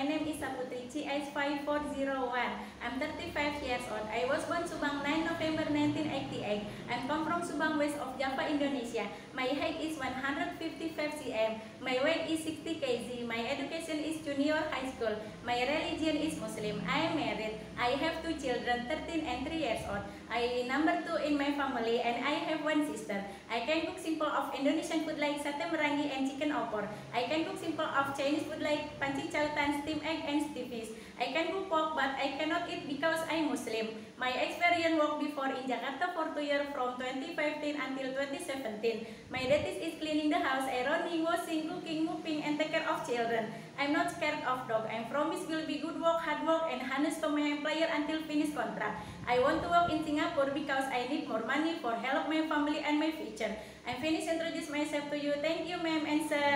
name is Saputri CH5401. I'm 35 years old. I was born Subang 9 November 1988. I'm come from Subang, west of Java, Indonesia. My height is 155 cm. My weight is 60 kg. My education is junior high school. My religion is Muslim. I am married. I have 2 children, 13 and 3 years old. I number 2 in my family and I have 1 sister. I can cook simple of Indonesian food like sate merangi and chicken opor. I can cook simple of Chinese food like pancit chautan, steamed egg and steamed fish. I can cook pork but I cannot eat because I am Muslim. My experience work before in Jakarta for 2 years from 2015 until 2017. My duties is cleaning the house, ironing, washing, cooking, mopping and take care of children. I'm not scared of dog. I promise will be good work, hard work and honest to my employer until finish contract. I want to work in Singapore because I need more money for help my family and my future. I'm finished introduce myself to you. Thank you, ma'am and sir.